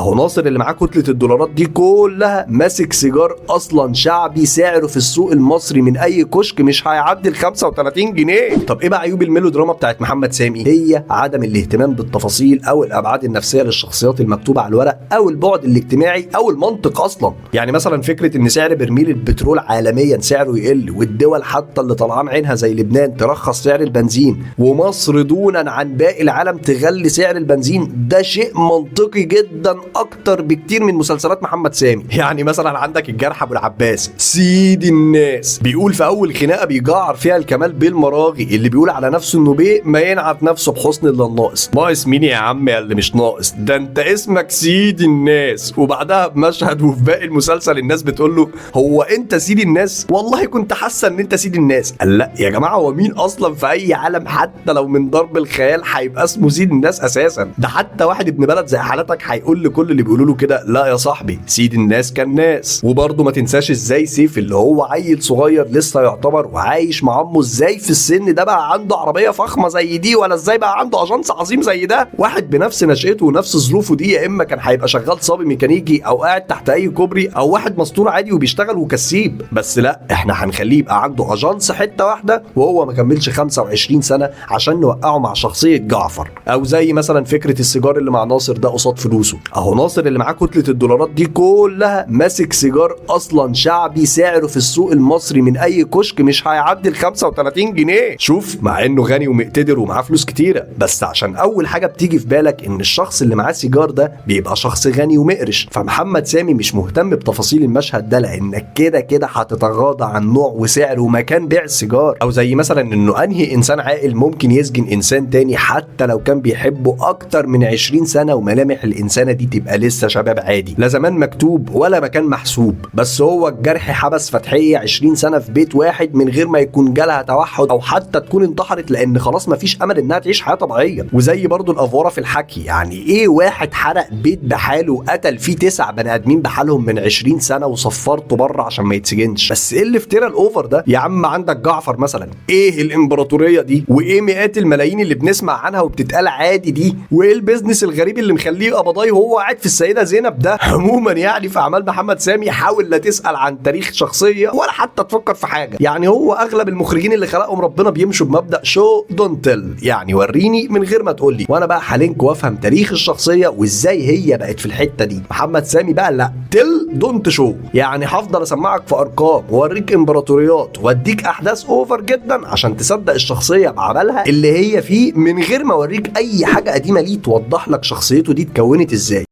اهو ناصر اللي معاه كتله الدولارات دي كلها ماسك سيجار اصلا شعبي سعره في السوق المصري من اي كشك مش هيعدي ال 35 جنيه. طب ايه بقى عيوب الميلودراما بتاعت محمد سامي؟ هي عدم الاهتمام بالتفاصيل او الابعاد النفسيه للشخصيات المكتوبه على الورق او البعد الاجتماعي او المنطق اصلا. يعني مثلا فكره ان سعر برميل البترول عالميا سعره يقل، والدول حتى اللي طالعان عينها زي لبنان ترخص سعر البنزين، ومصر دونا عن باقي العالم تغلي سعر البنزين، ده شيء منطقي جدا اكتر بكتير من مسلسلات محمد سامي. يعني مثلا عندك الجرح ابو العباس سيد الناس بيقول في اول خناقه بيجعر فيها الكمال بالمراغي اللي بيقول على نفسه انه بيه ما ينعت نفسه بحسن الا الناقص. ناقص مين يا عم يا اللي مش ناقص؟ ده انت اسمك سيد الناس. وبعدها بمشهد وفي باقي المسلسل الناس بتقول له هو انت سيد الناس؟ والله كنت حاسه ان انت سيد الناس. قال لا يا جماعه، هو مين اصلا في اي عالم حتى لو من ضرب الخيال هيبقى اسمه سيد الناس اساسا؟ ده حتى واحد ابن بلد زي حالتك هيقول لكل اللي بيقولوا له كده لا يا صاحبي سيد الناس كان ناس. وبرضه ما تنساش ازاي سيف اللي هو عيل صغير لسه يعتبر وعايش مع امه، ازاي في السن ده بقى عنده عربيه فخمه زي دي، ولا ازاي بقى عنده اجنس عظيم زي ده؟ واحد بنفس نشأته ونفس ظروفه دي يا اما كان هيبقى شغال صبي ميكانيكي او قاعد تحت اي كوبري، او واحد مسطول عادي وبيشتغل وكسيب. بس لا، احنا هنخليه يبقى عنده اجنس حته واحده وهو ما كملش 25 سنه عشان نوقعه مع شخصيه جعفر. او زي مثلا فكره السيجار اللي مع ناصر ده قصاد فلوسه. اهو ناصر اللي معاه كتله الدولارات دي كلها ماسك سيجار اصلا شعبي سعره في السوق المصري من اي كشك مش هيعدي ال 35 جنيه. شوف، مع انه غني ومقتدر ومعاه فلوس كتيره، بس عشان اول حاجه بتيجي في بالك ان الشخص اللي معاه سيجار ده بيبقى شخص غني ومقرش، فمحمد سامي مش مهتم بتفاصيل المشهد ده لانك كده كده هتتغاضى عن نوع وسعر ومكان بيع السيجار. او زي مثلا انه انهي انسان عاقل ممكن يسجن انسان تاني حتى لو كان بيحبه اكتر من 20 سنه وملامح الانسانه دي تبقى لسه شباب عادي، لا زمان مكتوب ولا مكان محسوب. بس هو الجرح حبس فتحيه 20 سنه في بيت واحد من غير ما يكون جالها توحد او حتى تكون انتحرت لان خلاص مفيش امل انها تعيش حياه طبيعيه. وزي برضو الافوره في الحكي، يعني ايه واحد حرق بيت بحاله وقتل فيه 9 بني ادمين بحالهم من 20 سنه وصفرته بره عشان ما يتسجنش؟ بس ايه اللي افترى الاوفر ده يا عم؟ عندك جعفر مثلا، ايه الامبراطوريه دي؟ وايه مئات الملايين اللي بنسمع عنها وبتتقال عادي دي؟ وايه البيزنس الغريب اللي مخليه قبضاي وهو قاعد في السيده زينب ده؟ عموما يعني في اعمال محمد سامي حاول لا تسال عن تاريخ شخصيه ولا حتى تفكر في حاجه. يعني هو اغلب المخرجين اللي خلقهم ربنا بيمشوا بمبدا شو دونت تيل، يعني وريني من غير ما تقول لي، وانا بقى هلينك وافهم تاريخ الشخصيه وازاي هي بقت في الحته دي. محمد سامي بقى لا، تيل دونت شو، يعني هفضل اسمعك في ارقام واوريك امبراطوريات واديك احداث اوفر جدا عشان تصدق الشخصيه بعملها اللي هي فيه من غير ما اوريك اي حاجه قديمه ليه توضح لك شخصيته دي اتكونت ازاي.